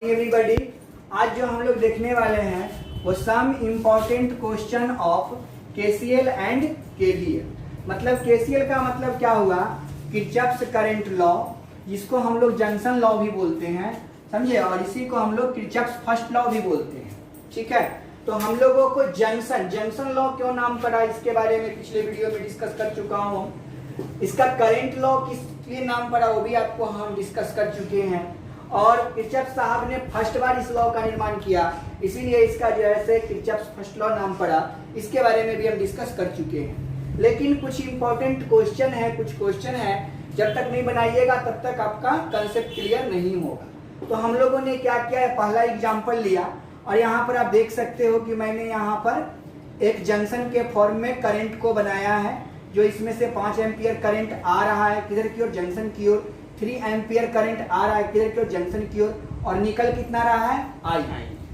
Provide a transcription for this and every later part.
Everybody, आज जो हम लोग देखने वाले हैं वो some important question of KCL and KVL. मतलब केसीएल का मतलब क्या हुआ, किरचॉफ्स करंट लॉ, जिसको हम लोग जंक्शन लॉ भी बोलते हैं, समझे, और इसी को हम लोग किरचॉफ्स फर्स्ट लॉ भी बोलते हैं। ठीक है, तो हम लोगों को जंक्शन लॉ क्यों नाम पड़ा, इसके बारे में पिछले वीडियो में डिस्कस कर चुका हूँ। इसका करंट लॉ किस लिए नाम पड़ा वो भी आपको हम डिस्कस कर चुके हैं, और किरचॉफ साहब ने फर्स्ट बार इस लॉ का निर्माण किया, इसीलिए इसका जो है किरचॉफ फर्स्ट लॉ नाम पड़ा। इसके बारे में भी हम डिस्कस कर चुके हैं, लेकिन कुछ इंपॉर्टेंट क्वेश्चन है, कुछ क्वेश्चन है जब तक नहीं बनाइएगा तब तक आपका कंसेप्ट क्लियर नहीं होगा। तो हम लोगों ने क्या किया है, पहला एग्जाम्पल लिया, और यहाँ पर आप देख सकते हो कि मैंने यहाँ पर एक जंक्शन के फॉर्म में करंट को बनाया है, जो इसमें से 5 एम्पियर करंट आ रहा है किधर की ओर, जंक्शन की ओर। 3 एम्पियर करंट आ रहा है किधर की ओर, जंक्शन की ओर, और निकल कितना रहा है, आई।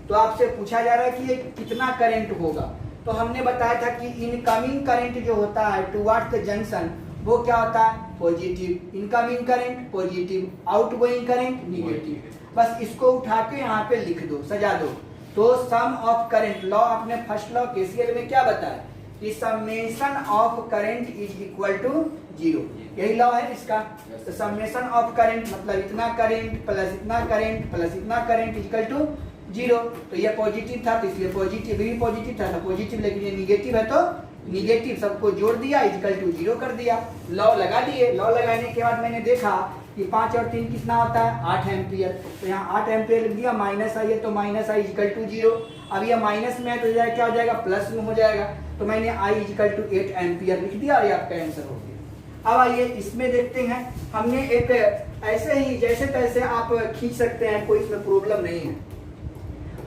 तो आपसे पूछा जा रहा है कि ये कितना करंट होगा। तो हमने बताया था कि इनकमिंग करंट जो होता है टुवर्ड्स द जंक्शन वो क्या होता है, positive. Incoming current positive, outgoing current negative. बस इसको उठा के यहाँ पे लिख दो, सजा दो। तो सम ऑफ करंट लॉ, आपने फर्स्ट लॉ केसीएल में क्या बताया कि summation of current is equal to 0, यही लॉ है इसका। तो समेशन ऑफ करंट मतलब इतना करंट प्लस इतना करंट प्लस इतना करंट इक्वल टू 0। तो ये पॉजिटिव था तो इसलिए पॉजिटिव, भी पॉजिटिव था तो पॉजिटिव, लेकिन ये निगेटिव है तो निगेटिव, सबको जोड़ दिया इक्वल टू 0 कर दिया। लॉ लगा दिए। लॉ लगाने के बाद मैंने देखा कि 5 और 3 कितना होता है, 8 एम्पियर। तो यहाँ 8 एम्पियर लिख दिया, माइनस आई है तो माइनस आई इक्वल टू 0। अब ये माइनस में है तो क्या हो जाएगा, प्लस में हो जाएगा। तो मैंने आई इक्वल टू 8 एम्पियर लिख दिया और ये आपका आंसर हो गया। अब आइए इसमें देखते हैं, हमने एक ऐसे ही जैसे तैसे आप खींच सकते हैं, कोई इसमें प्रॉब्लम नहीं है।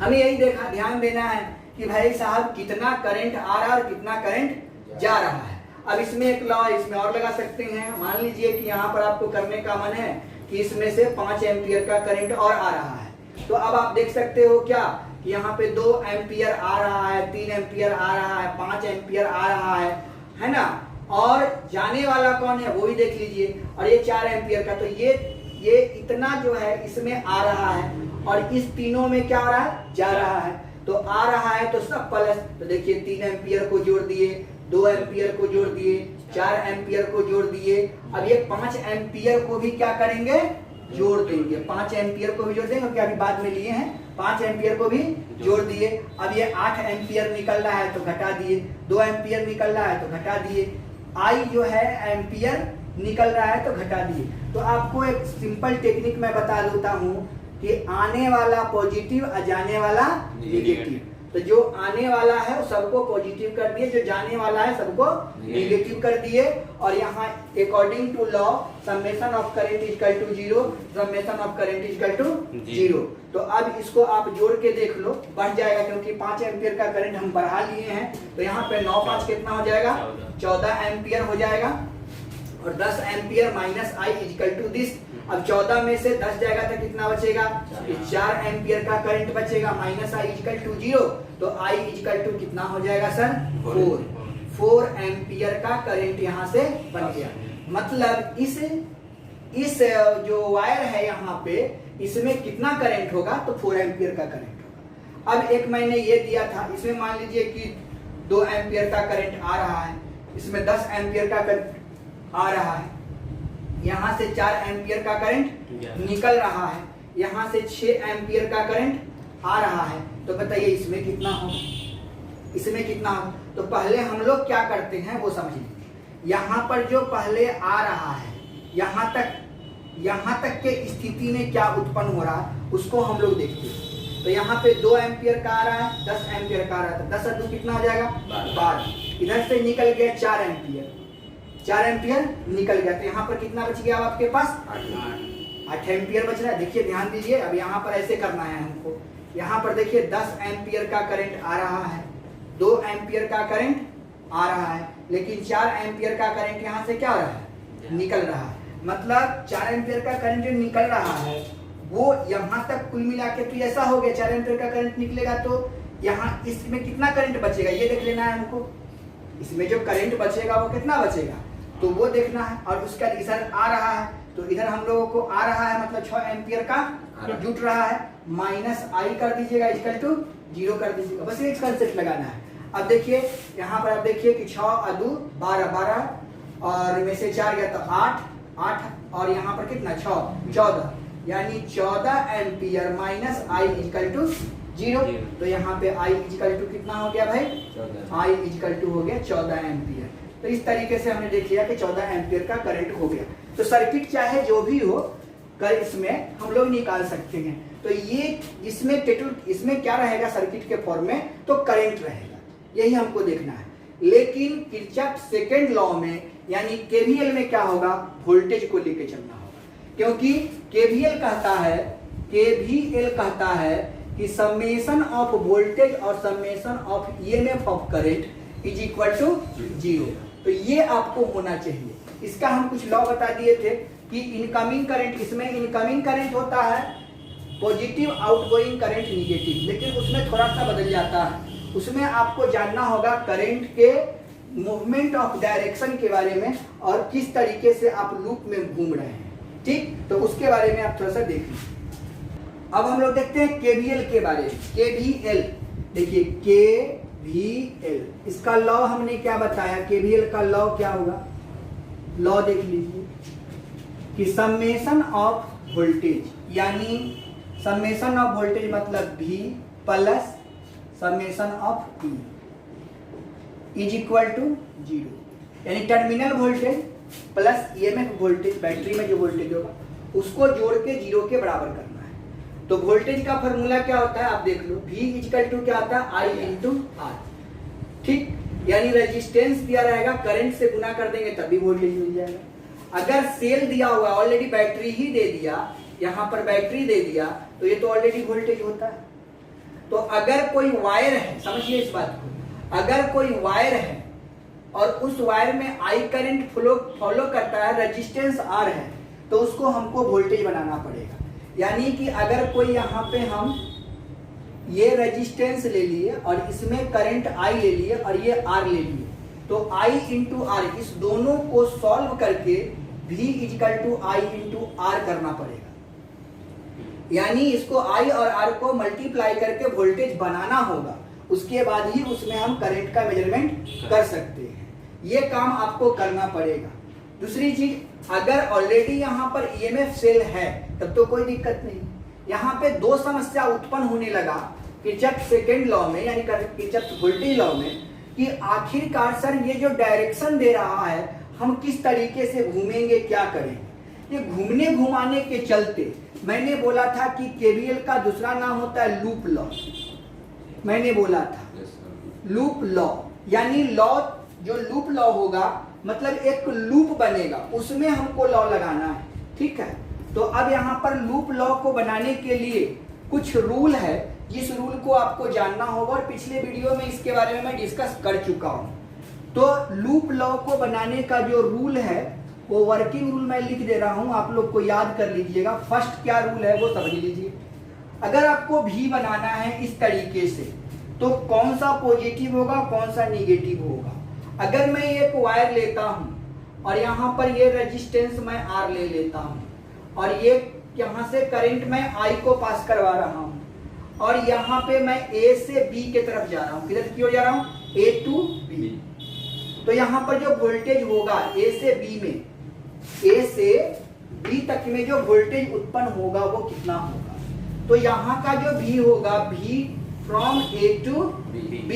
हमें यही देखा, ध्यान देना है कि भाई साहब कितना करंट आ रहा है और कितना करंट जा रहा है। अब इसमें एक लॉ इसमें और लगा सकते हैं। मान लीजिए कि यहाँ पर आपको करने का मन है कि इसमें से 5 एम्पियर का करंट और आ रहा है, तो अब आप देख सकते हो क्या कि यहाँ पे 2 एम्पियर आ रहा है, 3 एम्पियर आ रहा है, 5 एम्पियर आ रहा है ना, और जाने वाला कौन है वो भी देख लीजिए, और ये 4 एम्पियर का। तो ये इतना जो है इसमें आ रहा है, और इस तीनों में क्या हो रहा है, जा रहा है। तो आ रहा है तो सब प्लस, तो देखिए 3 एम्पियर को जोड़ दिए, 2 एम्पियर को जोड़ दिए, 4 एम्पियर को जोड़ दिए। अब ये 5 एम्पियर को भी क्या करेंगे, जोड़ देंगे। 5 एम्पियर को भी जोड़ देंगे, क्योंकि अभी बाद में लिए हैं। 5 एम्पियर को भी जोड़ दिए। अब ये 8 एम्पियर निकल रहा है तो घटा दिए, 2 एम्पियर निकल रहा है तो घटा दिए, आई जो है एम्पियर निकल रहा है तो घटा दिए। तो आपको एक सिंपल टेक्निक मैं बता देता हूँ कि आने वाला पॉजिटिव और जाने वाला निगेटिव। तो जो आने वाला है वो सबको पॉजिटिव कर दिए, जो जाने वाला है सबको नेगेटिव कर दिए। और यहाँ according to law summation of current equal to 0, summation of current equal to 0। तो अब इसको आप जोड़ के देख लो, बढ़ जाएगा, क्योंकि 5 एम्पियर का करंट हम बढ़ा लिए हैं। तो यहाँ पे 9 5 कितना हो जाएगा, 14 एम्पियर हो जाएगा, और 10 ampere minus I equal to this. अब 14 में से 10 जाएगा तो कितना बचेगा, 4 एम्पियर का करंट बचेगा, माइनस आई इक्वल टू 0। तो आई इक्वल टू कितना हो जाएगा सर, 4 एम्पियर का करंट यहाँ से बन गया। मतलब इस जो वायर है यहाँ पे, इसमें कितना करंट होगा, तो 4 एम्पियर का करंट होगा। अब एक मैंने ये दिया था, इसमें मान लीजिए कि 2 एम्पियर का करंट आ रहा है, इसमें 10 एम्पियर का करंट आ रहा है, यहाँ से 4 एम्पियर का करंट निकल रहा है, यहाँ से 6 एम्पियर का करंट आ रहा है। तो बताइए इसमें कितना हो, इसमें कितना हो। तो पहले हम लोग क्या करते हैं वो समझिए। यहाँ पर जो पहले आ रहा है, यहाँ तक के स्थिति में क्या उत्पन्न हो रहा है उसको हम लोग देखते हैं। तो यहाँ पे 2 एम्पियर का आ रहा है, 10 एम्पियर का आ रहा है, 10 और 2 कितना हो जाएगा, 12। इधर से निकल गया 4 एम्पियर, 4 एम्पियर निकल गया। तो यहाँ पर कितना बच गया आपके पास, 8 एम्पियर बच रहा है। देखिए ध्यान दीजिए, अब यहाँ पर ऐसे करना है हमको। यहाँ पर देखिए 10 एम्पियर का करंट आ रहा है, 2 एम्पियर का करंट आ रहा है, लेकिन 4 एम्पियर का करंट यहाँ से क्या हो रहा है, निकल रहा है। मतलब 4 एम्पियर का करंट जो निकल रहा है वो यहाँ तक कुल मिला के तो ऐसा हो गया, 4 एम्पियर का करंट निकलेगा तो यहाँ इसमें कितना करंट बचेगा ये देख लेना है हमको। इसमें जो करंट बचेगा वो कितना बचेगा, तो वो देखना है। और उसका इधर आ रहा है, तो इधर हम लोगों को आ रहा है मतलब 6 एम्पियर का जुट रहा है, माइनस आई कर दीजिएगा इक्वल टू 0 कर दीजिएगा, बस एक कंसेप्ट लगाना है। अब देखिए यहाँ पर आप देखिए कि 6 और 2 12 12 और में से 4 गया तो 8 8 और यहाँ पर कितना 6 14, यानी 14 ampere minus I equal to 0। तो यहाँ पे आई इक्वल टू कितना हो गया भाई, आई इक्वल टू हो गया 14 एम्पियर। तो इस तरीके से हमने देख लिया कि 14 एम्पियर का करंट हो गया। तो सर्किट चाहे जो भी हो कर इसमें हम लोग निकाल सकते हैं। तो ये इसमें क्या रहेगा सर्किट के फॉर्म में, तो करंट रहेगा, यही हमको देखना है। लेकिन किरचॉफ सेकंड लॉ में यानी केवीएल में क्या होगा, वोल्टेज को लेके चलना होगा, क्योंकि केवीएल कहता है कि समेशन ऑफ वोल्टेज और summation of EMF of current is equal to 0। तो ये आपको होना चाहिए। इसका हम कुछ लॉ बता दिए थे कि इनकमिंग करंट, इसमें इनकमिंग करंट होता है पॉजिटिव, आउटगोइंग करंट निगेटिव, लेकिन उसमें थोड़ा सा बदल जाता है। उसमें आपको जानना होगा करंट के मूवमेंट ऑफ डायरेक्शन के बारे में और किस तरीके से आप लूप में घूम रहे हैं, ठीक। तो उसके बारे में आप थोड़ा सा देख लीजिए। अब हम लोग देखते हैं केवीएल के बारे में। केवीएल देखिए, केवीएल इसका लॉ हमने क्या बताया, केवीएल का लॉ क्या होगा, लॉ देख लीजिए कि समेशन ऑफ वोल्टेज, यानी समेशन ऑफ वोल्टेज मतलब V plus summation of E is equal to 0, यानी terminal voltage plus EMF voltage, battery में जो वोल्टेज होगा उसको जोड़ के 0 के बराबर करना है। तो वोल्टेज का फॉर्मूला क्या होता है आप देख लो, V इक्वल टू क्या होता है, I इंटू R, ठीक। यानी रेजिस्टेंस दिया रहेगा, करंट से गुना कर देंगे तभी वोल्टेज मिल जाएगा। अगर सेल दिया हुआ, ऑलरेडी बैटरी ही दे दिया, यहाँ पर बैटरी दे दिया, तो ये तो ऑलरेडी वोल्टेज होता है। तो अगर कोई वायर है, समझिए इस बात को, अगर कोई वायर है और उस वायर में आई करंट फॉलो करता है, रेजिस्टेंस आर है, तो उसको हमको वोल्टेज बनाना पड़ेगा। यानी कि अगर कोई यहाँ पे हम ये रेजिस्टेंस ले लिए और इसमें करंट आई ले लिए और ये आर ले लिए, तो आई इंटू आर, इस दोनों को सॉल्व करके V equal to I into R करना पड़ेगा। यानी इसको I और R को मल्टीप्लाई करके वोल्टेज बनाना होगा, उसके बाद ही उसमें हम करंट का मेजरमेंट कर सकते हैं। ये काम आपको करना पड़ेगा। दूसरी चीज, अगर ऑलरेडी यहाँ पर EMF सेल है तब तो कोई दिक्कत नहीं। यहाँ पे दो समस्या उत्पन्न होने लगा किरचॉफ सेकंड लॉ में, यानी किरचॉफ वोल्टेज लॉ में, कि आखिरकार सर ये जो डायरेक्शन दे रहा है हम किस तरीके से घूमेंगे, क्या करेंगे। ये घूमने घुमाने के चलते मैंने बोला था कि केवीएल का दूसरा नाम होता है लूप लॉ। मैंने बोला था लूप लॉ, यानी लॉ जो लूप लॉ होगा मतलब एक लूप बनेगा, उसमें हमको लॉ लगाना है, ठीक है। तो अब यहाँ पर लूप लॉ को बनाने के लिए कुछ रूल है, जिस रूल को आपको जानना होगा, और पिछले वीडियो में इसके बारे में मैं डिस्कस कर चुका हूँ। तो लूप लॉ को बनाने का जो रूल है वो वर्किंग रूल मैं लिख दे रहा हूँ, आप लोग को याद कर लीजिएगा। फर्स्ट क्या रूल है वो समझ लीजिए। अगर आपको V बनाना है इस तरीके से, तो कौन सा पॉजिटिव होगा कौन सा निगेटिव होगा। अगर मैं एक वायर लेता हूँ और यहाँ पर ये रेजिस्टेंस मैं R ले लेता हूँ और ये यहाँ से करंट मैं I को पास करवा रहा हूँ और यहाँ पे मैं A से B के तरफ जा रहा हूँ, किधर की ओर जा रहा हूँ, A to B। तो यहाँ पर जो वोल्टेज होगा A से B में, A से B तक में जो वोल्टेज उत्पन्न होगा वो कितना होगा। तो यहाँ का जो V होगा, V from A to B,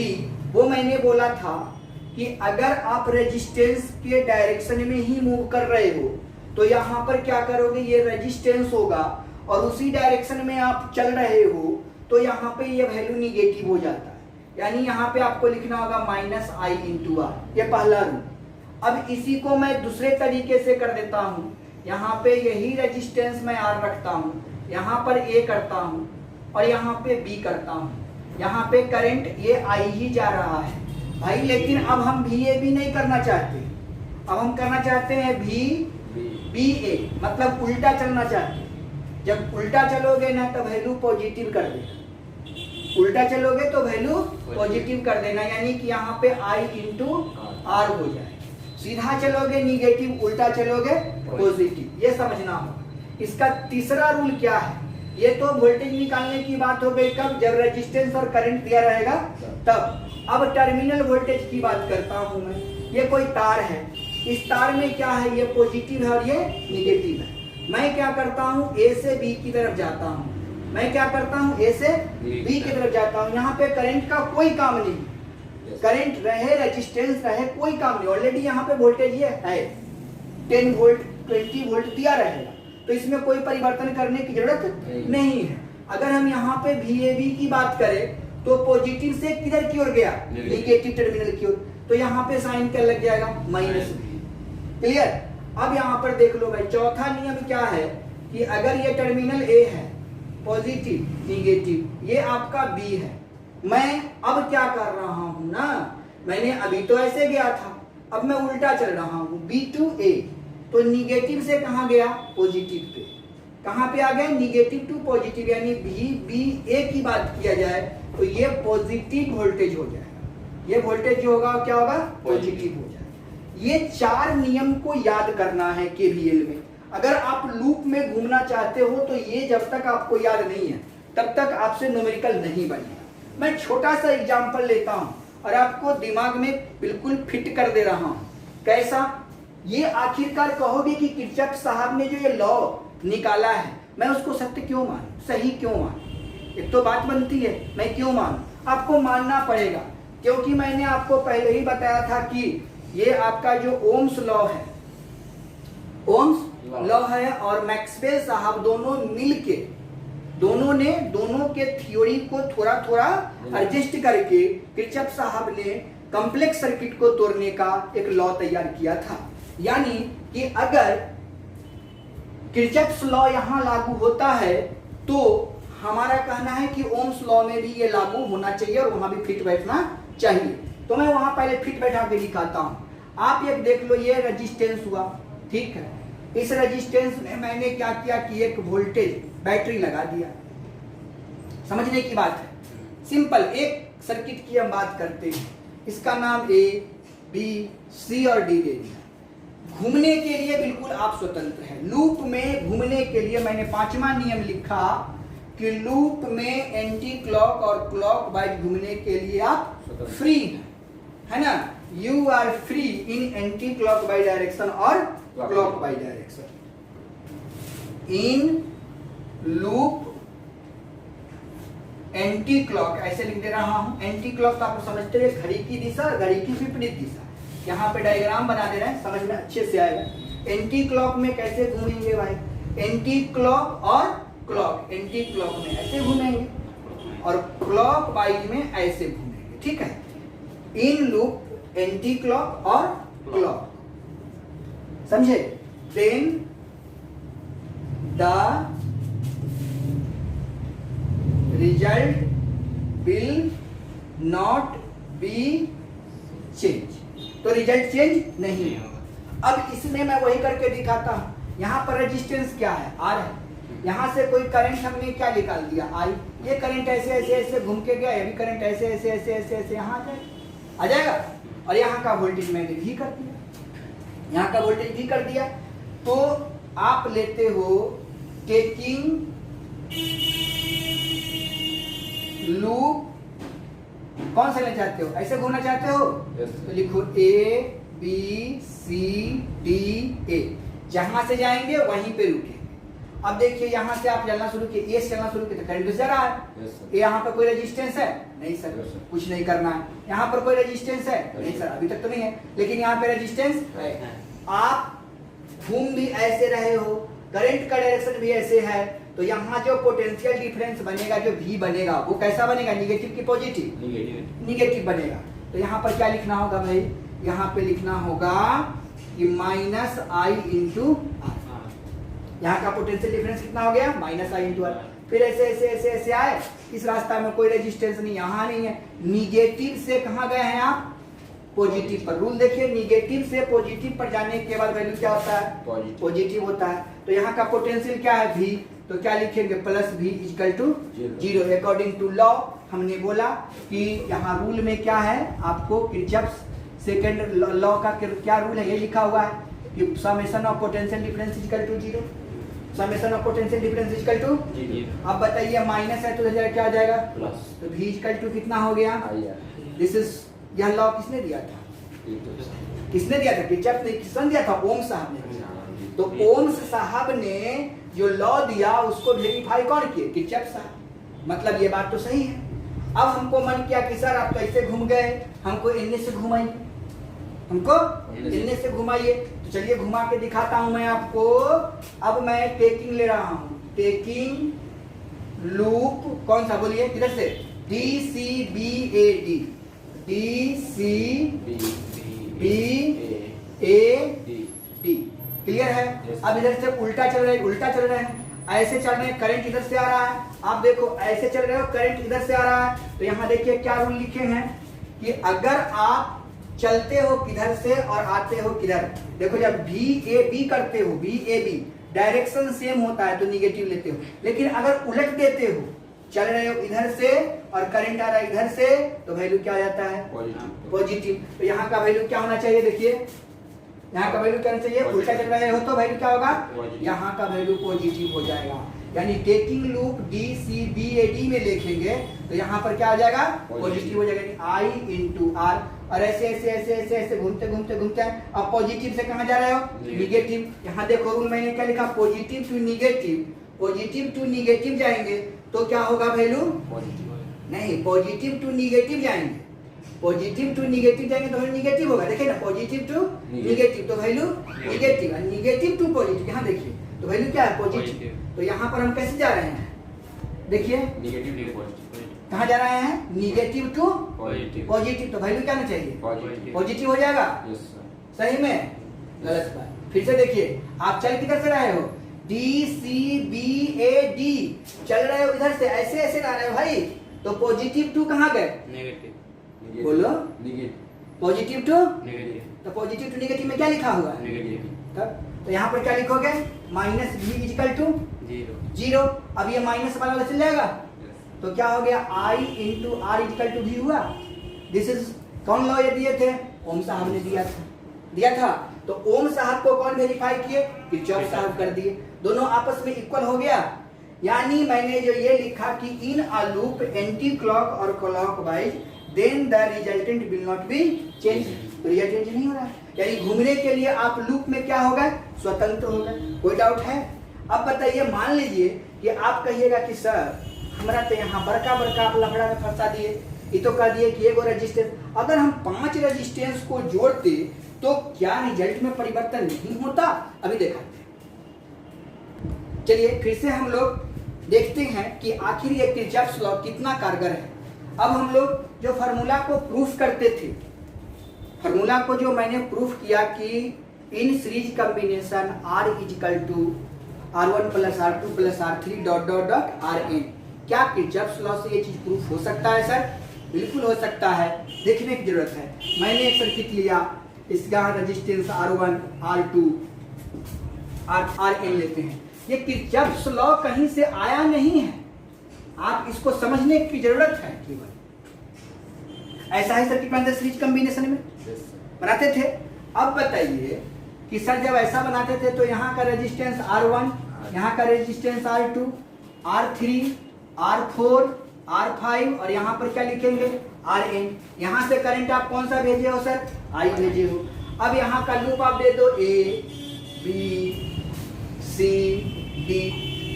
वो मैंने बोला था कि अगर आप रेजिस्टेंस के डायरेक्शन में ही मूव कर रहे हो तो यहाँ पर क्या करोगे, ये रेजिस्टेंस होगा और उसी डायरेक्शन में आप चल रहे हो तो यहाँ पे ये वैल्यू निगेटिव हो जाता है। यानी यहाँ पे आपको लिखना होगा माइनस आई इंटू आर, ये पहला रूल। अब इसी को मैं दूसरे तरीके से कर देता हूँ, यहाँ पे यही रेजिस्टेंस मैं आर रखता हूँ, यहाँ पर ए करता हूँ और यहाँ पे बी करता हूँ। यहाँ पे करंट ये आई ही जा रहा है भाई, लेकिन अब हम भी ए बी नहीं करना चाहते, अब हम करना चाहते हैं भी बी ए, मतलब उल्टा चलना चाहते हैं। जब उल्टा चलोगे ना तो वैल्यू पॉजिटिव कर देना, उल्टा चलोगे तो वैल्यू पॉजिटिव कर देना, यानी कि यहाँ पे आई इंटू आर हो जाए। सीधा चलोगे निगेटिव, उल्टा चलोगे पॉजिटिव, ये समझना होगा। इसका तीसरा रूल क्या है, ये तो वोल्टेज निकालने की बात हो गई कब, जब रेजिस्टेंस और करंट दिया रहेगा तब। अब टर्मिनल वोल्टेज की बात करता हूं मैं। ये कोई तार है, इस तार में क्या है, ये पॉजिटिव है और ये निगेटिव है। मैं क्या करता हूं, ए से बी की तरफ जाता हूं। मैं क्या करता हूं, ए से बी की तरफ जाता हूं। यहाँ पे करंट का कोई काम नहीं, करंट रहे रेजिस्टेंस रहे कोई काम नहीं। ऑलरेडी यहाँ पे वोल्टेज ये है 10 वोल्ट 20 वोल्ट दिया रहेगा, तो इसमें कोई परिवर्तन करने की जरूरत नहीं है। अगर हम यहाँ पे VAB की बात करें तो पॉजिटिव से किधर की ओर गया, निगेटिव टर्मिनल की ओर, तो यहाँ पे साइन क्या लग जाएगा, माइनस। क्लियर। अब यहाँ पर देख लो भाई, चौथा नियम क्या है कि अगर ये टर्मिनल A है पॉजिटिव निगेटिव, ये आपका B है, मैं अब क्या कर रहा हूं ना, मैंने अभी तो ऐसे गया था, अब मैं उल्टा चल रहा हूं, B to A, तो निगेटिव से कहां गया, पॉजिटिव पे। कहां पे आ गए, निगेटिव टू पॉजिटिव, यानी VBA की बात किया जाए तो ये पॉजिटिव वोल्टेज हो जाएगा। ये वोल्टेज जो होगा क्या होगा, पॉजिटिव हो जाएगा। ये 4 नियम को याद करना है KVL में। अगर आप लूप में घूमना चाहते हो तो ये जब तक आपको याद नहीं है तब तक आपसे न्यूमेरिकल नहीं बनेगा। मैं छोटा सा एग्जांपल लेता हूं और आपको दिमाग में बिल्कुल फिट कर दे रहा हूं। कैसा, ये आखिरकार कहोगे कि किरचॉफ साहब ने जो ये लॉ निकाला है, मैं उसको सत्य क्यों मानूं, सही क्यों मानूं? एक तो बात बनती है, मैं क्यों मानूं? आपको मानना पड़ेगा, क्योंकि मैंने आपको पहले ही बताया था कि ये आपका जो ओम्स लॉ है, ओम्स लॉ है और मैक्सवेल साहब दोनों मिलके, दोनों के थ्योरी को थोड़ा थोड़ा एडजस्ट करके किरचॉफ साहब ने कॉम्प्लेक्स सर्किट को तोड़ने का एक लॉ तैयार किया था। यानी कि अगर किरचॉफ लॉ यहां लागू होता है तो हमारा कहना है कि ओम्स लॉ में भी ये लागू होना चाहिए और वहां भी फिट बैठना चाहिए। तो मैं वहां पहले फिट बैठा के दिखाता हूं। आप एक देख लो, ये रेजिस्टेंस हुआ, ठीक है। इस रेजिस्टेंस में मैंने क्या किया कि एक वोल्टेज बैटरी लगा दिया। समझने की बात है, सिंपल एक सर्किट की हम बात करते हैं। इसका नाम A, B, C और D दे दिया। घूमने के लिए बिल्कुल आप स्वतंत्र हैं। लूप में घूमने के लिए मैंने 5वां नियम लिखा कि लूप में एंटी क्लॉक और क्लॉक वाइज घूमने के लिए आप फ्री हैं, है ना। You are free in anti clock wise direction और clock wise direction. In loop anti clock ऐसे लिख दे रहा हूं। एंटी क्लॉक तो आप समझते हैं घड़ी की दिशा और घड़ी की विपरीत दिशा। यहाँ पे डायग्राम बना दे रहे हैं, समझ में अच्छे से आएगा। एंटी क्लॉक में कैसे घूमेंगे भाई, एंटी क्लॉक और क्लॉक, एंटी क्लॉक में ऐसे घूमेंगे और क्लॉक वाइज में ऐसे घूमेंगे, ठीक है। इन लूप एंटी क्लॉक और क्लॉक, समझे। Then the result will not be change, तो रिजल्ट चेंज नहीं होगा। अब इसमें मैं वही करके दिखाता हूं। यहाँ पर रेजिस्टेंस क्या है, R है। यहाँ से कोई करंट हमने क्या निकाल दिया, I। ये करंट ऐसे ऐसे ऐसे घूम के गया, ये भी करंट ऐसे ऐसे ऐसे ऐसे ऐसे यहाँ आ जाएगा। और यहाँ का वोल्टेज मैंने भी कर दिया, यहाँ का वोल्टेज भी कर दिया। तो आप लेते हो टेकिंग लूप, कौन सा लेना चाहते हो, ऐसे घूमना चाहते हो तो लिखो A B C D A। जहां से जाएंगे वहीं पे रुकेंगे। अब देखिए यहाँ से आप चलना शुरू किए, A से चलना शुरू किए तो करंट जा रहा है। यहाँ पर कोई रेजिस्टेंस है नहीं सर, कुछ नहीं करना है। यहाँ पर कोई रेजिस्टेंस है नहीं सर, अभी तक तो नहीं है, लेकिन यहाँ पे रेजिस्टेंस है। आप घूम भी ऐसे रहे हो, करंट का डायरेक्शन भी ऐसे है, तो यहाँ जो पोटेंशियल डिफरेंस बनेगा, जो V बनेगा, वो कैसा बनेगा, निगेटिव की पॉजिटिव, निगेटिव बनेगा। तो यहाँ पर क्या लिखना होगा भाई, यहाँ पे लिखना होगा कि माइनस I इंटू R। यहाँ का पोटेंशियल डिफरेंस कितना हो गया, माइनस I इंटू R। फिर ऐसे ऐसे ऐसे ऐसे आए, इस रास्ता में कोई रेजिस्टेंस नहीं, यहाँ नहीं है। निगेटिव से कहाँ गए हैं आप, पॉजिटिव पर। रूल देखिए, निगेटिव से पॉजिटिव पर जाने के बाद वैल्यू क्या होता है, पॉजिटिव होता है। तो यहाँ का पोटेंशियल क्या है, V, तो क्या लिखेंगे, plus V equal to 0। According to law हमने बोला कि यहाँ रूल में क्या है, आपको किरचॉफ सेकंड लॉ का क्या रूल है, ये लिखा हुआ है कि summation of potential difference equal to 0। Summation of potential difference equal to. अब बताइए माइनस है तो इधर क्या आ जाएगा प्लस, तो v इक्वल टू कितना हो गया। दिस इज, यह लॉ किसने दिया था, किसने दिया था, किरचॉफ ने, किसने दिया था, ओम साहब ने। तो ओम्स साहब ने जो लॉ दिया उसको वेरीफाई कौन किए, किरचॉफ साहब। मतलब ये बात तो सही है। अब हमको मन किया कि सर आप तो ऐसे घूम गए, हमको इनने से घुमाइए, हमको इनने से घुमाइए। तो चलिए घुमा के दिखाता हूं मैं आपको। अब मैं टेकिंग ले रहा हूं, टेकिंग लूप कौन सा बोलिए किधर से, D C B A D, D C B A D, clear है। अब इधर से उल्टा चल रहे, उल्टा चल रहे हैं, ऐसे चल रहे हैं, करंट इधर से आ रहा है। आप देखो ऐसे चल रहे हो, करंट इधर से आ रहा है। तो यहाँ देखिए क्या रूल लिखे हैं कि अगर आप चलते हो किधर से और आते हो किधर, देखो जब बी ए बी करते हो, B A B direction same होता है तो निगेटिव लेते हो। लेकिन अगर उलट देते हो, चल रहे हो इधर से और करंट आ रहा है इधर से, तो वैल्यू क्या आ जाता है, पॉजिटिव। तो यहाँ का वैल्यू क्या होना चाहिए, देखिए यहाँ का वैल्यू क्या होना चाहिए, उल्टा चल रहे हो तो वैल्यू क्या होगा, यहाँ का वैल्यू पॉजिटिव हो जाएगा। यानी taking loop D C B A D में लिखेंगे तो यहाँ पर क्या आ जाएगा, पॉजिटिव हो जाएगा, आई इंटू आर। और ऐसे ऐसे ऐसे ऐसे ऐसे घूमते घूमते घूमते अब पॉजिटिव से कहाँ जा रहे हो, निगेटिव। यहाँ देखो रूल मैंने क्या लिखा, positive to negative, positive to negative जाएंगे तो क्या होगा वैल्यू, नहीं पॉजिटिव टू निगेटिव जाएंगे, पॉजिटिव टू निगेटिव जाएंगे तो वैल्यू निगेटिव होगा। देखिए ना, पॉजिटिव टू निगेटिव तो value negative, negative to positive यहाँ देखिए तो वैल्यू क्या है, पॉजिटिव। तो यहाँ पर हम कैसे जा रहे हैं, देखिए कहाँ जा रहे हैं, निगेटिव टू पॉजिटिव। तो वैल्यू क्या होना चाहिए, पॉजिटिव हो जाएगा। सही में, गलत बात। फिर से देखिए, आप चल किधर से रहे हो, D C B A D चल रहे हो इधर से, ऐसे ऐसे रह रहे हो भाई, तो पॉजिटिव टू कहाँ गए, नेगेटिव, बोलो पॉजिटिव टू नेगेटिव। तो पॉजिटिव टू नेगेटिव में क्या लिखा हुआ है, नेगेटिव। तो यहाँ पर क्या लिखोगे, minus v equal to zero. अब ये माइनस वाला चल जाएगा तो क्या हो गया, I into R equal to V हुआ। दिस इज कौन लॉ ये दिए थे, ओम साहब ने दिया था। तो ओम साहब को कौन वेरीफाई किए, किरचॉफ साहब कर दिए। दोनों आपस में इक्वल हो गया। यानी मैंने जो ये लिखा कि in a loop anti clock और clock wise then the resultant will not be change, तो रिजल्टेंट नहीं हो रहा है। यानी घूमने के लिए आप लूप में क्या हो गए, स्वतंत्र हो गए। कोई डाउट है। अब बताइए, मान लीजिए कि आप कहिएगा कि सर हमारा तो यहाँ बड़का बड़का आप लफड़ा में फंसा दिए, ये तो कह दिए कि एगो रेजिस्टेंस, अगर हम 5 रेजिस्टेंस को जोड़ते तो क्या रिजल्ट में परिवर्तन नहीं होता, अभी देखा। चलिए फिर से हम लोग देखते हैं कि आखिर ये किरचॉफ्स लॉ कितना कारगर है। अब हम लोग जो फार्मूला को प्रूफ करते थे, फार्मूला को जो मैंने प्रूफ किया कि in series combination R is equal to R1 plus R2 plus R3 dot dot dot Rn, क्या किरचॉफ्स लॉ से ये चीज प्रूफ हो सकता है सर, बिल्कुल हो सकता है। देखने की जरूरत है। मैंने एक सर्किट लिया, इसका रेजिस्टेंस R1 R2 Rn लेते हैं। ये किरचॉफ्स लॉ कहीं से आया नहीं है, आप इसको समझने की जरूरत है केवल। ऐसा ही सर्किट बनाते सीरीज कॉम्बिनेशन में बनाते थे। अब बताइए कि सर जब ऐसा बनाते थे तो यहाँ का रेजिस्टेंस R1, यहाँ का resistance R2, R3, R4, R5 और यहाँ पर क्या लिखेंगे, Rn। यहाँ से करंट आप कौन सा भेजे हो सर, I भेजे हो। अब यहाँ का लूप आप दे दो A, B, C, D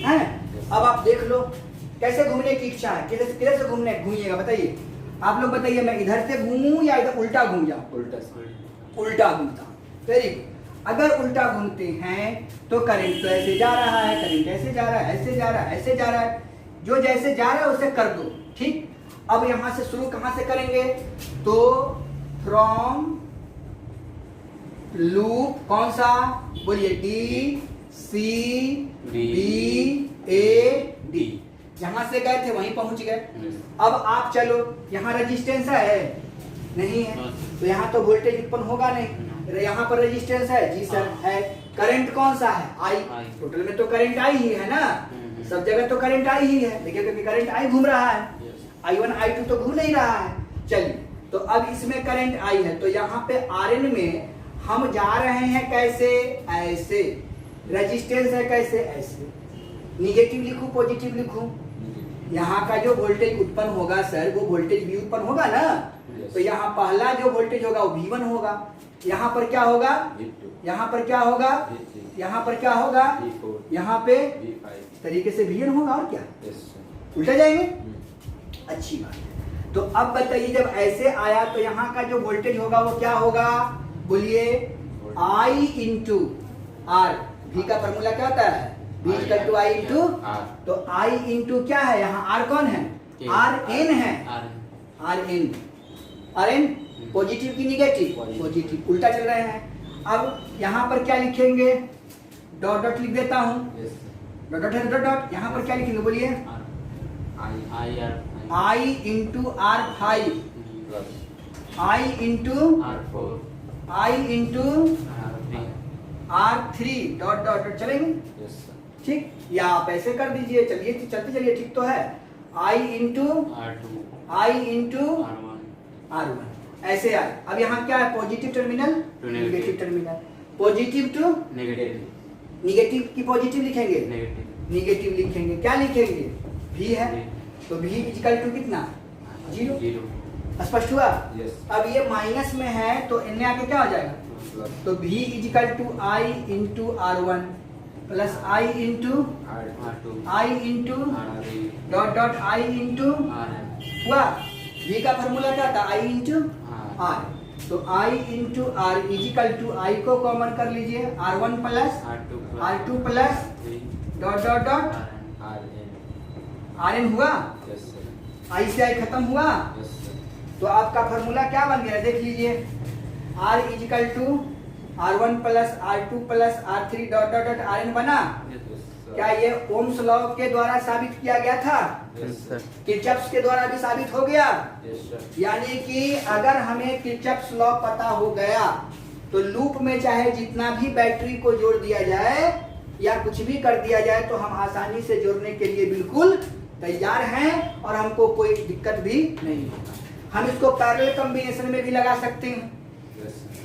है। अब आप देख लो कैसे घूमने की इच्छा है, किधर से घूमिएगा बताइए। आप लोग बताइए, मैं इधर से घूमूं या इधर उल्टा घूम जाऊं, उल्टा घूमता हूं। Very good. अगर उल्टा घूमते हैं तो करंट तो ऐसे जा रहा है, करंट ऐसे जा रहा है, ऐसे जा रहा है, ऐसे जा रहा है, जो जैसे जा रहा है उसे कर दो, ठीक। अब यहां से शुरू कहां से करेंगे, तो फ्रॉम लूप कौन सा बोलिए, D C B A D, जहां से गए थे वहीं पहुंच गए। अब आप चलो, यहाँ रेजिस्टेंस है नहीं है तो यहाँ तो वोल्टेज उत्पन्न होगा नहीं। यहाँ पर रेजिस्टेंस है, जी सर है। करंट कौन सा है, आई। टोटल में तो करंट आई ही है ना, सब जगह तो करंट आई ही है। देखिए क्योंकि करंट आई घूम रहा है, I1 I2 तो घूम नहीं रहा है। चलिए, तो अब इसमें करंट आई है तो यहाँ पे Rn में हम जा रहे हैं कैसे, ऐसे। रेजिस्टेंस है कैसे, ऐसे निगेटिव लिखूं पॉजिटिव लिखूं, यहाँ का जो वोल्टेज उत्पन्न होगा सर वो वोल्टेज भी उत्पन्न होगा ना, तो यहाँ पहला जो वोल्टेज होगा वो V1 होगा, यहाँ पर क्या होगा, यहाँ पर क्या होगा, यहाँ पर क्या होगा, यहाँ पे इस तरीके से Vn होगा और क्या उल्टा जाएंगे। अच्छी बात है। तो अब बताइए जब ऐसे आया तो यहाँ का जो वोल्टेज होगा वो क्या होगा, बोलिए I इंटू आर। V का फॉर्मूला क्या होता है, V equal to I into, तो I इंटू क्या है, यहाँ R कौन है, Rn है, Rn पॉजिटिव की निगेटिव, पॉजिटिव, उल्टा चल रहे हैं। अब यहाँ पर क्या लिखेंगे, डॉट डॉट लिख देता हूँ, डॉट डॉट है, डॉट डॉट, यहाँ पर क्या लिखेंगे बोलिए, I into R5, I into R3 dot dot dot चलेंगे, ठीक, या आप ऐसे कर दीजिए, चलिए चलते चलिए, ठीक तो है, I इंटू R1 ऐसे आए। अब यहाँ क्या है, positive terminal negative terminal, positive to negative की पॉजिटिव लिखेंगे, नेगेटिव लिखेंगे, क्या लिखेंगे, V है, तो V इक्वल टू कितना, 0। स्पष्ट हुआ। अब ये माइनस में है तो इनमें आके क्या हो जाएगा, तो V equal to I into R1 plus I into dot dot I into हुआ। V का फॉर्मूला क्या था, I इंटू R, तो I into R equal to I को कॉमन कर लीजिए, R1 plus R2 plus dot dot dot Rn हुआ, I से I खत्म हुआ, तो आपका फॉर्मूला क्या बन गया देख लीजिए, R equal to R1 plus R2 plus R3 dot dot dot Rn बना। क्या ये ओम्स लॉ के द्वारा साबित किया गया था, किरचॉफ्स के द्वारा भी साबित हो गया, यानी कि अगर हमें किरचॉफ्स लॉ पता हो गया तो लूप में चाहे जितना भी बैटरी को जोड़ दिया जाए या कुछ भी कर दिया जाए तो हम आसानी से जोड़ने के लिए बिल्कुल तैयार हैं और हमको कोई दिक्कत भी नहीं होगा। हम इसको पैरेलल कॉम्बिनेशन में भी लगा सकते हैं,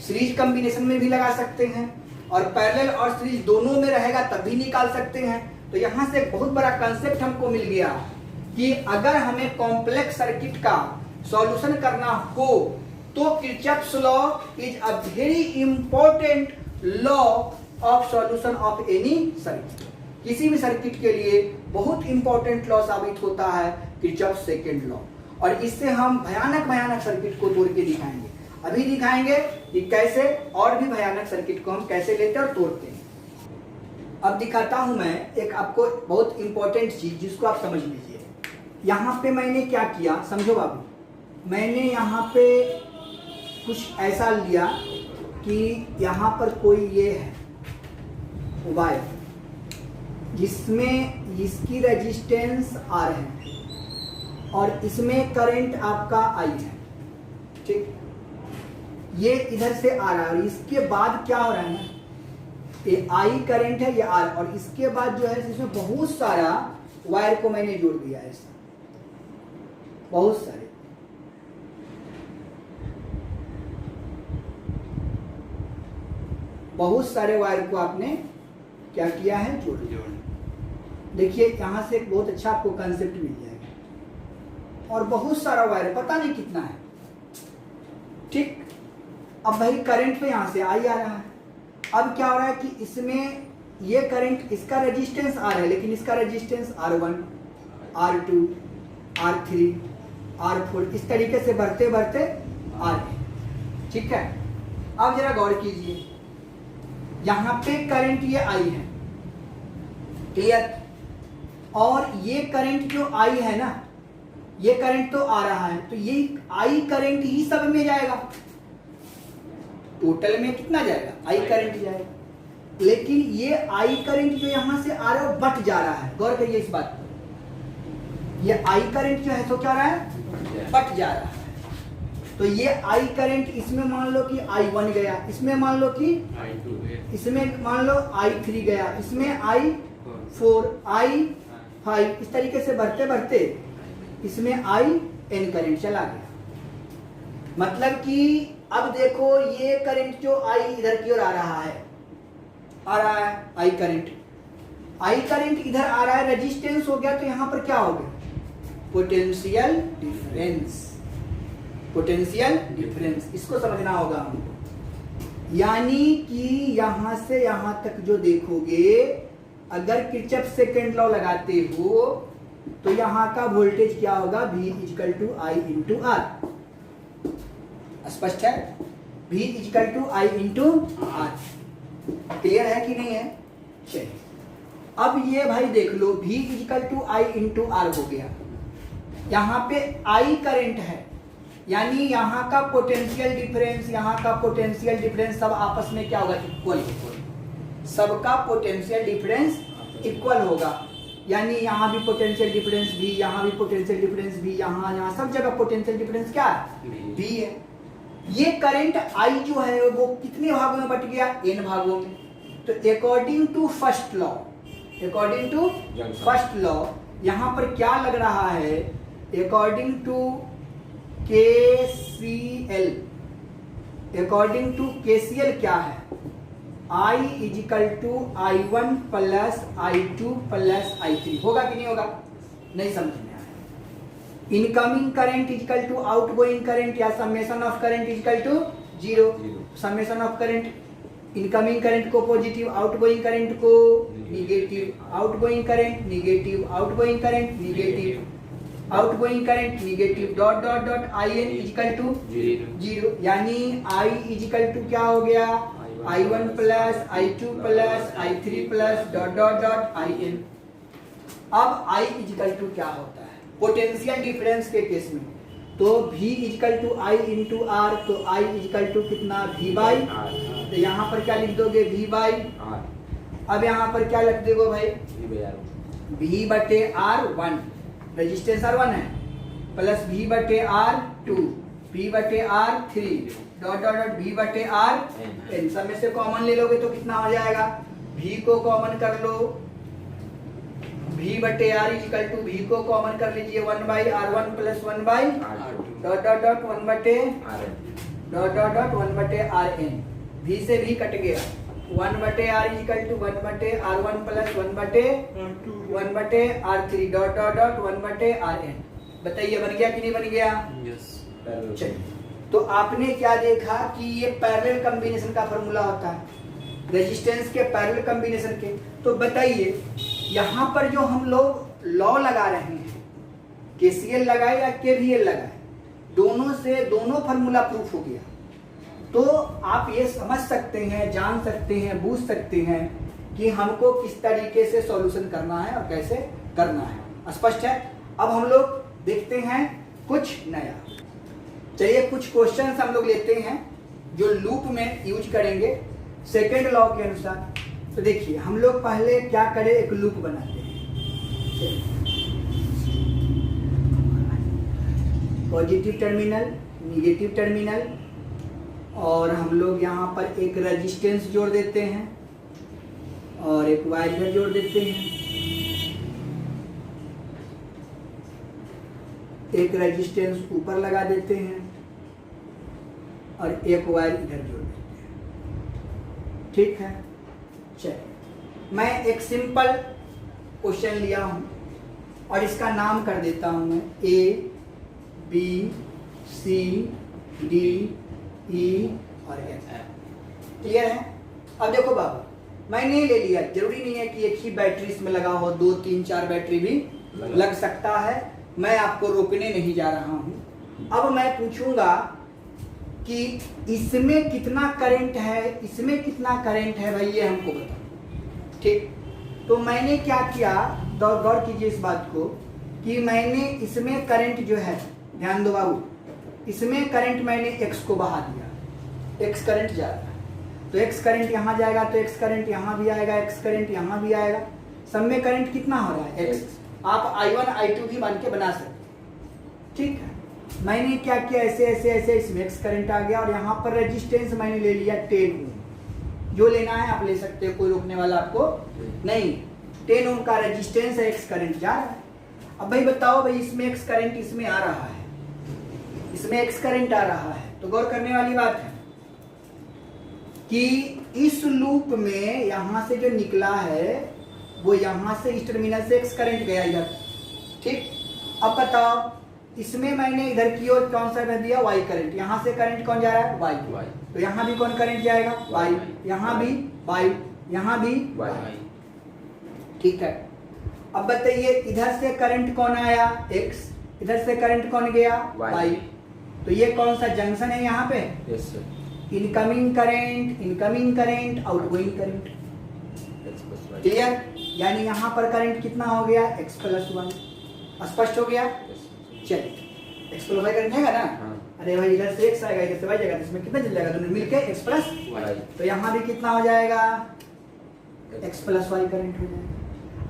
सीरीज कॉम्बिनेशन में भी लगा सकते हैं, और पैरेलल और सीरीज दोनों में रहेगा तब भी निकाल सकते हैं। तो यहाँ से एक बहुत बड़ा कंसेप्ट हमको मिल गया कि अगर हमें कॉम्प्लेक्स सर्किट का सॉल्यूशन करना हो तो Kirchhoff's law is a very important law of solution of any circuit. किसी भी सर्किट के लिए बहुत इंपॉर्टेंट लॉ साबित होता है किरचॉफ्स सेकंड लॉ, और इससे हम भयानक भयानक सर्किट को तोड़ के दिखाएंगे। अभी दिखाएंगे कि कैसे और भी भयानक सर्किट को हम कैसे लेते और तोड़ते हैं। अब दिखाता हूं मैं एक आपको बहुत इंपॉर्टेंट चीज जिसको आप समझ लीजिए। यहाँ पे मैंने क्या किया समझो बाबू, मैंने यहाँ पे कुछ ऐसा लिया कि यहाँ पर कोई ये है वायर जिसमें इसकी रेजिस्टेंस R है और इसमें करंट आपका I है, ठीक, ये इधर से आ रहा है और इसके बाद क्या हो रहा है ना, ये I करंट है, ये R, और इसके बाद जो है इसमें बहुत सारा वायर को मैंने जोड़ दिया है, बहुत सारे, बहुत सारे वायर को आपने क्या किया है, जोड़ दिया। देखिए यहाँ से एक बहुत अच्छा आपको कंसेप्ट मिल जाएगा, और बहुत सारा वायर पता नहीं कितना है, ठीक। अब भाई करंट पे यहाँ से आई आ रहा है, अब क्या हो रहा है कि इसमें ये करंट, इसका रेजिस्टेंस R है लेकिन इसका resistance R1, R2, R3, R4 इस तरीके से बढ़ते बढ़ते आ रहे, ठीक है। अब जरा गौर कीजिए, यहाँ पे करंट ये I है, क्लियर, और ये करंट जो I है ना, ये करंट तो आ रहा है, तो ये I करंट ही सब में जाएगा, टोटल में कितना जाएगा, I करंट जाएगा, लेकिन ये I करंट जो यहां से आ रहा है बट जा रहा है। गौर करिए इस बात पर, ये I करंट जो है तो क्या रहा है, बट जा रहा है। तो ये I करंट इसमें मान लो कि I1 गया, इसमें मान लो कि I2, इसमें मान लो I3 गया, इसमें I4, I5, इस तरीके से बढ़ते बढ़ते इसमें IN करंट चला गया। मतलब कि अब देखो ये करंट जो I इधर की ओर आ रहा है आ रहा है आई करंट, आई करंट इधर आ रहा है, रेजिस्टेंस हो गया, तो यहां पर क्या हो गया, पोटेंशियल डिफरेंस, पोटेंशियल डिफरेंस, इसको समझना होगा हमको। यानी कि यहां से यहां तक जो देखोगे, अगर किरचॉफ सेकंड लॉ लगाते हो तो यहां का वोल्टेज क्या होगा, V equal to I into R. स्पष्ट है, V equal to I into R. Clear है कि नहीं है? चलिए अब ये भाई देख लो, V equal to I into R हो गया, यहां पे आई करंट है, यानी यहां का पोटेंशियल डिफरेंस, यहां का पोटेंशियल डिफरेंस सब आपस में क्या होगा, इक्वल, सबका पोटेंशियल डिफरेंस इक्वल होगा। यानी यहाँ भी पोटेंशियल डिफरेंस भी, यहाँ भी पोटेंशियल डिफरेंस भी, यहाँ सब जगह पोटेंशियल डिफरेंस क्या है, भी है। ये करंट आई जो है वो कितने भागों में बट गया, n भागों में। तो according to first law, according to first law यहाँ पर क्या लग रहा है, according to KCL, according to KCL क्या है, I equal to I1 plus I2 plus I3, होगा कि नहीं होगा, नहीं समझ में आया। Incoming current equal to outgoing current, या summation of current equal to zero, summation of current incoming current को पॉजिटिव, आउटगोइंग करंट को negative, outgoing current negative, outgoing current negative, outgoing current negative, dot dot dot IN equal to zero. यानी I equal to क्या हो गया, I1 plus I2 plus I3 plus dot dot dot IN। अब I equal to क्या होता है potential difference के case में, तो V equal to I into R, तो I इजिकल टू कितना, V बाई, तो यहाँ पर क्या लिख दोगे, V बाई आर। अब यहाँ पर क्या लिख दोगे भाई, V बटे R1, रेजिस्टेंस R1 है, प्लस V बटे R2, V बटे R3, dot dot dot V बटे R, सब में से कॉमन ले लोगे तो कितना हो जाएगा, V को कॉमन कर लो, V बटे R इक्वल टू V को कॉमन कर लीजिए, 1 by R1 plus 1 by dot dot dot 1 बटे डॉट डॉट डॉट 1 बटे RN, V से V कट गया, 1 बटे R इक्वल टू 1 बटे R1 प्लस 1 बटे R3 डॉट डॉट डॉट 1 बटे RN। बताइए बन गया कि नहीं बन गया? चलिए, तो आपने क्या देखा कि ये पैरेलल कॉम्बिनेशन का फॉर्मूला होता है, रेजिस्टेंस के पैरेलल कॉम्बिनेशन के। तो बताइए यहाँ पर जो हम लोग लॉ लगा रहे हैं, KCL लगाए या KVL लगाए, दोनों से दोनों फॉर्मूला प्रूफ हो गया। तो आप ये समझ सकते हैं, जान सकते हैं, बूझ सकते हैं कि हमको किस तरीके से सॉल्यूशन करना है और कैसे करना है। स्पष्ट है? अब हम लोग देखते हैं कुछ नया। चलिए कुछ क्वेश्चंस हम लोग लेते हैं जो लूप में यूज करेंगे सेकेंड लॉ के अनुसार। तो देखिए हम लोग पहले क्या करें, एक लूप बनाते हैं, पॉजिटिव टर्मिनल, निगेटिव टर्मिनल, और हम लोग यहाँ पर एक रेजिस्टेंस जोड़ देते हैं और एक वायर जोड़ देते हैं, एक रेजिस्टेंस ऊपर लगा देते हैं और एक वायर इधर जोड़ देते हैं। ठीक है, चलिए मैं एक सिंपल क्वेश्चन लिया हूं और इसका नाम कर देता हूं मैं A, B, C, D, E और F। क्लियर है? अब देखो बाबा, मैंने ले लिया, जरूरी नहीं है कि एक ही बैटरी इसमें लगा हो, 2, 3, 4 बैटरी भी लग सकता है, मैं आपको रोकने नहीं जा रहा हूं। अब मैं पूछूंगा कि इसमें कितना करंट है, इसमें कितना करंट है, भाई ये हमको बताओ। ठीक, तो मैंने क्या किया, गौर कीजिए इस बात को कि मैंने इसमें करंट जो है, ध्यान दो बाबू, इसमें करंट मैंने x को बहा दिया, x करंट जा रहा है, तो x करंट यहाँ जाएगा तो x करंट यहाँ भी आएगा, x करंट यहाँ भी आएगा, सब में करंट कितना हो रहा है, x। आप I1 I2 भी मान के बना सकते। ठीक है, मैंने क्या किया, ऐसे ऐसे ऐसे इसमें x करंट आ गया और यहाँ पर रेजिस्टेंस मैंने ले लिया 10 ओम। जो लेना है आप ले सकते हो, कोई रोकने वाला आपको नहीं। 10 ओम का रेजिस्टेंस है, x करंट जा रहा है। अब भाई बताओ, भाई इसमें x करंट इसमें आ रहा है, इसमें x करंट आ रहा है, तो गौर करने वाली बात है। कि इस लूप में यहां से जो निकला है वो यहां से इस टर्मिनल से एक्स करंट गया इधर, ठीक। अब बताओ इसमें मैंने इधर की ओर कौन सा कर दिया, वाई करंट। यहां से करंट कौन जा रहा है, वाई। तो यहां भी कौन करंट जाएगा, वाई। यहां भी वाई, यहां भी वाई, ठीक है। अब बताइए इधर से करंट कौन आया, एक्स, इधर से करंट कौन गया, वाई। तो ये कौन सा जंक्शन है यहाँ पे, yes sir, incoming current, outgoing current, clear. यानी यहाँ पर करंट कितना हो गया, एक्स प्लस वाई। स्पष्ट हो गया, चलिए एक्स प्लस वाई करंट है ना। हाँ। अरे भाई इधर से एक्स आएगा, इधर से वाई जाएगा, तो इसमें कितना चल जाएगा, दोनों मिलके एक्स प्लस वाई। तो यहाँ भी कितना हो जाएगा, एक्स प्लस वाई करंट हो जाएगा।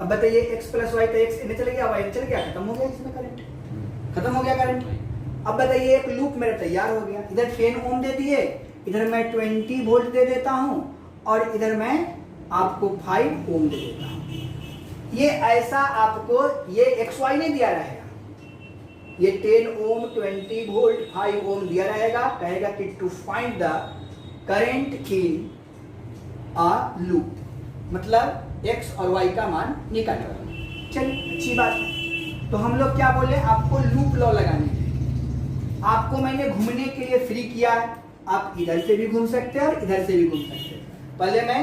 अब बताइए एक्स प्लस वाई, तो एक्स इन्हें चले गया, वाई चल गया, खत्म हो गया इसमें करंट, खत्म हो गया करंट। अब बताइए एक लूप मेरा तैयार हो गया, इधर 10 ओम दे दिए, इधर मैं 20 वोल्ट दे देता हूं और इधर मैं आपको 5 ओम दे देता हूं। ये ऐसा आपको ये एक्स वाई नहीं दिया रहेगा, ये 10 ओम 20 वोल्ट 5 ओम दिया रहेगा। कहेगा कि to find the current in a loop, मतलब एक्स और वाई का मान निकालना। चलिए अच्छी बात है। तो हम लोग क्या बोले, आपको लूप लॉ लगाने के लिए आपको मैंने घूमने के लिए फ्री किया है। आप इधर से भी घूम सकते हैं और इधर से भी घूम सकते हैं। पहले मैं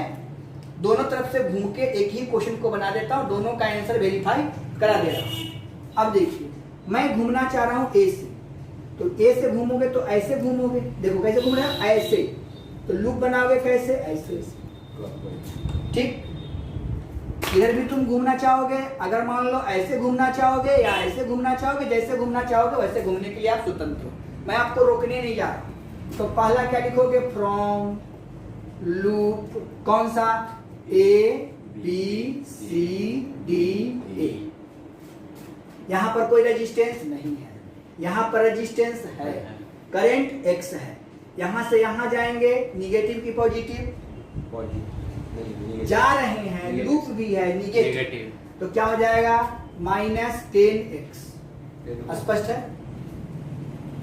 दोनों तरफ से घूम के एक ही क्वेश्चन को बना देता हूं, दोनों का आंसर वेरीफाई करा दे रहा हूं। अब देखिए मैं घूमना चाह रहा हूं ए से, तो ए से घूमोगे तो ऐसे घूमोगे, देखो कैसे घूम रहे हैं, ऐसे। तो लूप बनाओगे कैसे, ऐसे, ठीक। इधर भी तुम घूमना चाहोगे, अगर मान लो ऐसे घूमना चाहोगे या ऐसे घूमना चाहोगे, जैसे घूमना चाहोगे वैसे घूमने के लिए आप स्वतंत्र हो, मैं आपको रोकने नहीं जा रहा। तो पहला क्या लिखोगे, फ्रॉम लूप कौन सा, A B C D A. यहां पर कोई रेजिस्टेंस नहीं है, यहां पर रेजिस्टेंस है, करंट एक्स है। यहां से यहां जाएंगे, निगेटिव की पॉजिटिव जा रहे हैं, लूप भी है निगेटिव, तो क्या हो जाएगा, -10x। स्पष्ट है।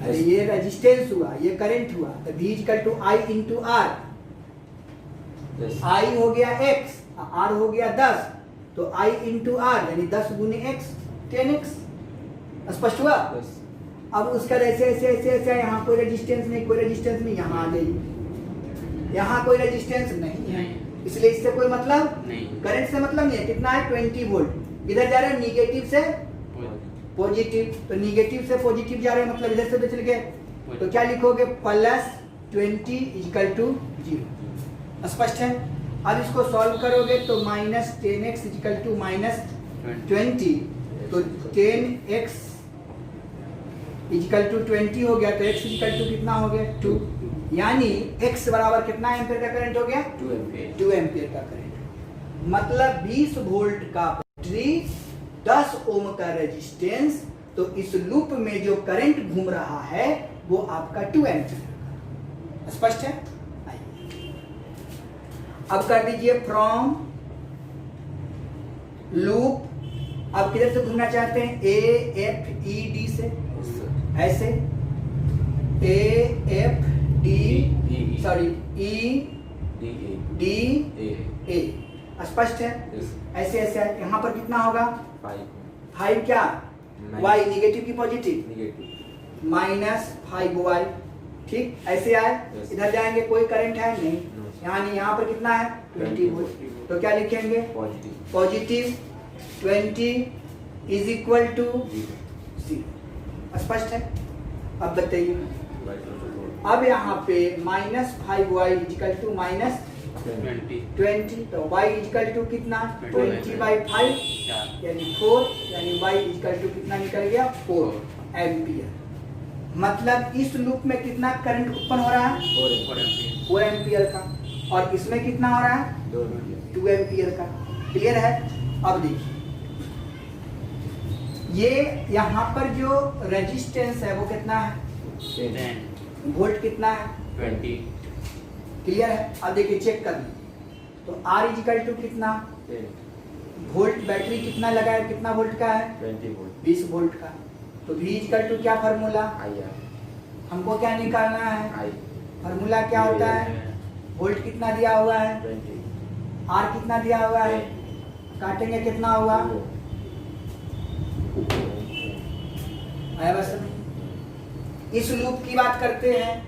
अरे ये रेजिस्टेंस हुआ, ये करंट हुआ, तो V = I × R। I हो गया x, R हो गया 10, तो I × R यानी 10 × x 10x। स्पष्ट हुआ। अब उसका ऐसे ऐसे ऐसे ऐसे, यहाँ कोई रेजिस्टेंस नहीं, कोई रेजिस्टेंस नहीं, यहाँ आ गई, यहाँ कोई रेजिस्टेंस नहीं है, इसलिए इससे कोई मतलब नहीं, करंट से मतलब नहीं है। कितना है, 20 वोल्ट। इधर जा रहे हैं निगेटिव से पॉजिटिव, तो निगेटिव से पॉजिटिव जा रहे हैं, मतलब इधर से तो चल गए, तो क्या लिखोगे, +20 = 0। स्पष्ट है। अब इसको सॉल्व करोगे तो -10x = -20, तो 10x = 20 हो गया, तो x = कितना हो गया, 2। यानी x बराबर कितना एम्पियर का करंट हो गया, 2 एम्पियर का करंट। मतलब 20 वोल्ट का बैटरी, 10 ओम का रेजिस्टेंस, तो इस लूप में जो करंट घूम रहा है वो आपका 2 एम्पियर। स्पष्ट है। अब कर दीजिए फ्रॉम लूप, अब किधर से घूमना चाहते हैं, ए एफ ई डी से, ऐसे A F D sorry E D A. स्पष्ट है। ऐसे ऐसे यहाँ पर कितना होगा, 5 क्या, y निगेटिव की पॉजिटिव, -5y, ठीक। ऐसे आए, इधर जाएंगे, कोई करंट है नहीं, यानी यहाँ पर कितना है, 20 वोल्ट। तो क्या लिखेंगे, पॉजिटिव 20 = 0। स्पष्ट है। अब बताइए, अब यहाँ पे -5y = -20, तो y = कितना, 20/5 यानी 4, यानी y = कितना निकल गया, 4 एम्पियर। मतलब इस लूप में कितना करंट उत्पन्न हो रहा है, 4 एम्पियर का, और इसमें कितना हो रहा है, 2 एम्पियर का। क्लियर है। अब देखिए ये यहाँ पर जो रेजिस्टेंस है वो कितना है, 10 वोल्ट कितना है, 20। क्लियर है। अब देखिए चेक कर लीजिए, तो R = कितना, वोल्ट, बैटरी कितना लगा है, कितना वोल्ट का है, 20 वोल्ट का। तो V = क्या फार्मूला, हमको क्या निकालना है, फार्मूला क्या होता है, वोल्ट कितना दिया हुआ है, 20 आर कितना दिया हुआ है, काटेंगे कितना होगा, आया बस समझ। इस लूप की बात करते हैं,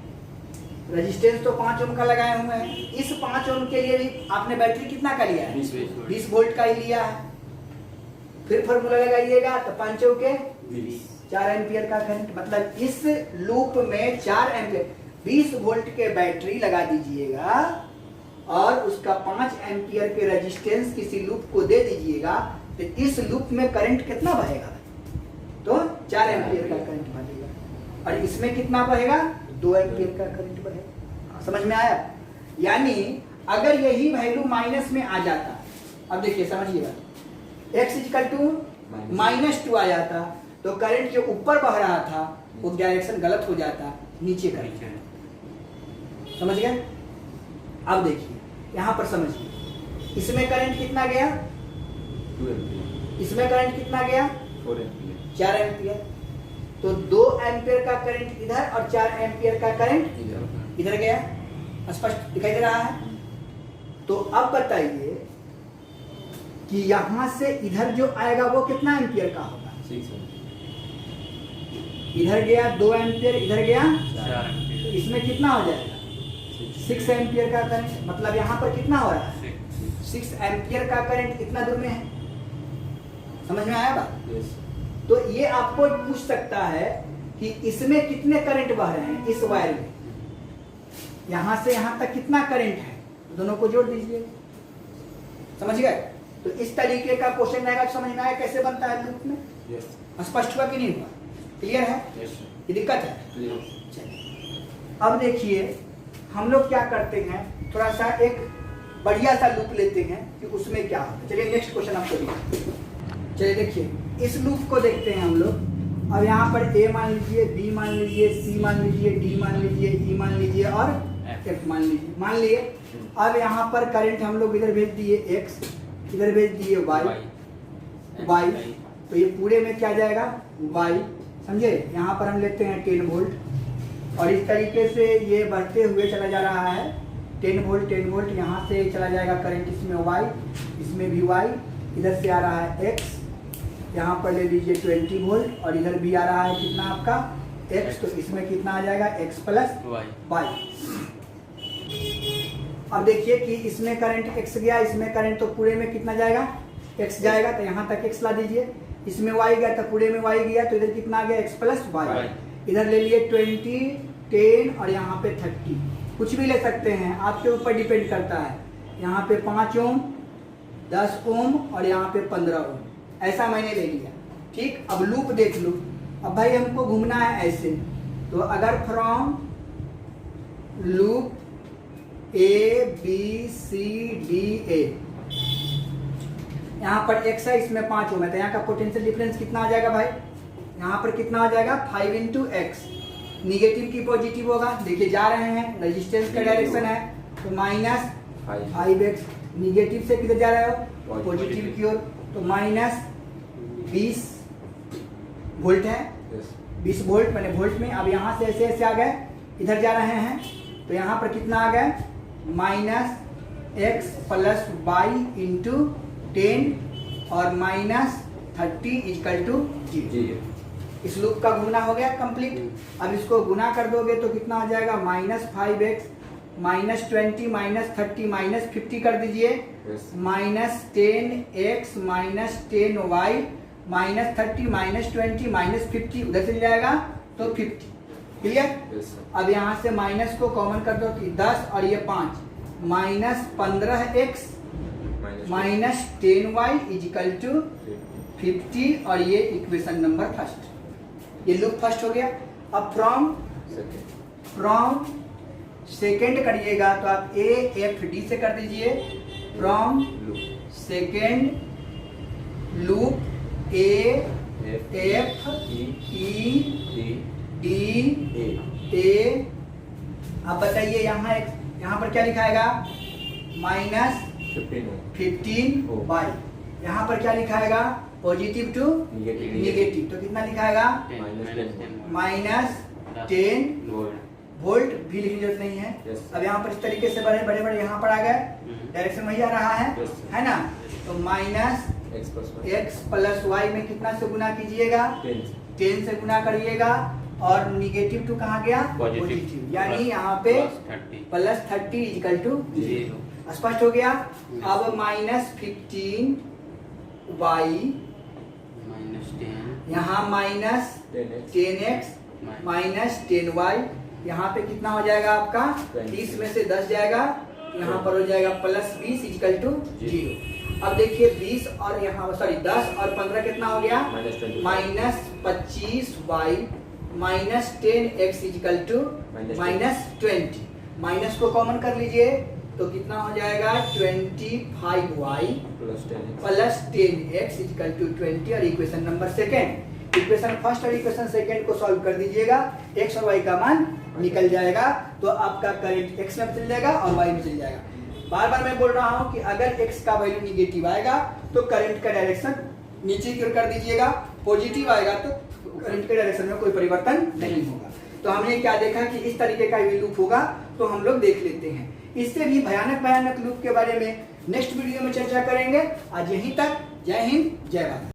रेजिस्टेंस तो 5 ओम का लगाए हुए हैं, इस 5 ओम के लिए भी आपने बैटरी कितना का लिया है, 20 वोल्ट का ही लिया है। फिर फॉर्मूला लगाइएगा तो 5 चौके 4 एम्पियर का करंट, मतलब इस लूप में 4 एम्पियर 20 वोल्ट के बैटरी लगा दीजिएगा और उसका 5 एम्पियर के रेजिस्टेंस किसी लूप को दे दीजिएगा, तो इस लूप में करंट कितना बहेगा, तो 4 एम्पियर का करंट बहेगा और इसमें कितना बहेगा, 2 एम्पियर का करंट बहेगा। समझ में आया? यानी अगर यही वैल्यू माइनस में आ जाता, अब देखिए समझिएगा, x इक्वल टू -2 आ जाता तो करंट जो ऊपर बह रहा था वो डायरेक्शन गलत हो जाता, नीचे का। समझ गए? अब देखिए यहाँ पर समझिए, इसमें करंट कितना गया, 2 एम्पियर, इसमें करंट कितना गया, 4 एम्पियर, 4 एम्पियर। तो 2 एम्पियर का करंट इधर और 4 एम्पियर का करंट इधर गया, स्पष्ट दिखाई दे रहा है। तो अब बताइए कि यहां से इधर जो आएगा वो कितना एम्पियर का होगा, 6 एम्पियर, इधर गया 2 एम्पियर, इधर गया 4 एम्पियर, तो इसमें कितना हो जाएगा, 6 एम्पियर का करंट। मतलब यहाँ पर कितना हो रहा है, 6 एम्पियर का करंट इतना दूर में है। समझ में आया बात? यस, तो ये आपको पूछ सकता है कि इसमें कितने करंट बह रहे हैं, इस वायर में यहां से यहां तक कितना करंट है, दोनों को जोड़ दीजिए। समझ गए? तो इस तरीके का क्वेश्चन रहेगा, समझ में आया कैसे बनता है लूप में? यस, स्पष्ट हुआ कि नहीं हुआ, क्लियर है? यस, ये दिक्कत है? क्लियर, चलिए अब देखिए हम लोग क्या करते हैं, थोड़ा सा एक बढ़िया सा लूप लेते हैं कि उसमें क्या होता है। चलिए नेक्स्ट क्वेश्चन आपको देखिए। चलिए देखिए इस लूप को देखते हैं हम लोग। अब यहाँ पर A मान लीजिए, B मान लीजिए, C मान लीजिए, D मान लीजिए, E मान लीजिए और F मान लीजिए। मान लिए अब यहाँ पर करंट हम लोग इधर भेज दिए X, इधर भेज दिए Y, तो ये पूरे में क्या जाएगा, Y। समझे? यहाँ पर हम लेते हैं 10 वोल्ट और इस तरीके से ये बढ़ते हुए चला जा रहा है 10 वोल्ट 10 वोल्ट, यहाँ से चला जाएगा करंट इसमें Y, इसमें भी Y, इधर से आ रहा है X, यहाँ पर ले लीजिए 20 वोल्ट और इधर भी आ रहा है कितना आपका X, तो इसमें कितना आ जाएगा X प्लस Y। अब देखिए कि इसमें करंट X गया, इसमें करंट, तो पूरे में कितना जाएगा, X जाएगा, तो यहाँ तक X ला दीजिए। इसमें Y गया तो पूरे में Y गया, तो इधर कितना आ गया X प्लस Y। इधर ले लिए 20, 10 और यहाँ पे 30, कुछ भी ले सकते हैं, आपके ऊपर डिपेंड करता है। यहाँ पे 5 ओम, 10 ओम और यहाँ पे 15 ओम, ऐसा मैंने ले लिया। ठीक, अब लूप देख लो। अब भाई हमको घूमना है ऐसे, तो अगर फ्रॉम लूप ABCDA, यहाँ पर X है, इसमें 5 ओम है, तो यहाँ का पोटेंशियल डिफरेंस कितना आ जाएगा भाई, यहाँ पर कितना आ जाएगा 5 × X। निगेटिव की पॉजिटिव होगा, देखिए जा रहे हैं, रेजिस्टेंस का डायरेक्शन है, तो -5X। निगेटिव से किधर जा रहे हो, पॉजिटिव की ओर, तो -20 वोल्ट है, 20 वोल्ट मैंने वोल्ट में। अब यहाँ से ऐसे ऐसे आ गए, इधर जा रहे हैं, तो यहाँ पर कितना आ गए, -X प्लस Y × 10 और -30 = 0। इस लूप का गुना हो गया कंप्लीट। अब इसको गुना कर दोगे तो कितना आ जाएगा, -5X, -20, -30, -50 कर दीजिए, -10X, -10Y, -30, -20, -50 उधर से जाएगा तो 50। क्लियर? अब यहाँ से माइनस को कॉमन कर दो कि 10 और ये 5, -15X -10Y = 50 और ये इक्वेशन नंबर फर्स्ट, ये लूप फर्स्ट हो गया। अब फ्रॉम सेकेंड करिएगा तो आप AFD से कर दीजिए, फ्रॉम सेकेंड लूप AFEDA। अब बताइए यहाँ पर क्या लिखाएगा, -15Y। यहाँ पर क्या लिखाएगा, पॉजिटिव टू निगेटिव, तो कितना लिखाएगा, -10 वोल्ट भी लिखने की जरूरत नहीं है। Yes. अब यहाँ पर इस तरीके से बड़े बड़े यहाँ पर आ गए, डायरेक्शन वही आ रहा है, Yes, sir. है ना। तो minus x plus y x plus y में कितना से गुना कीजिएगा, 10 10 से गुना करिएगा, और निगेटिव टू कहाँ गया, पॉजिटिव, यानी यहाँ पे +30 प्लस 30 इक्वल टू 0 स्पष्ट हो गया। अब माइनस 15 वाई, -10 यहाँ minus 10x 10x minus 10y, यहाँ पे कितना हो जाएगा आपका, 30 में से 10 जाएगा, यहाँ पर हो जाएगा प्लस 20 इक्वल टू 0। अब देखिए 20 और यहाँ सॉरी 10 और 15 कितना हो गया, -25 minus 25y minus 10x equal to minus 20। Minus को कॉमन कर लीजिए तो कितना हो जाएगा 25y plus 10x plus 10x equal to 20, और equation number second, equation first और इक्वेशन सेकेंड को सॉल्व कर दीजिएगा, x और y का मान निकल जाएगा, तो आपका करंट x में चल जाएगा और y में चल जाएगा। बार बार मैं बोल रहा हूं कि अगर x का वैल्यू निगेटिव आएगा तो करंट का डायरेक्शन नीचे की ओर कर दीजिएगा, पॉजिटिव आएगा तो करंट के डायरेक्शन में कोई परिवर्तन नहीं होगा। तो हमने क्या देखा कि इस तरीके का ये लूप होगा, तो हम लोग देख लेते हैं। इससे भी भयानक लूप के बारे में नेक्स्ट वीडियो में चर्चा करेंगे। आज यहीं तक, जय हिंद जय भारत।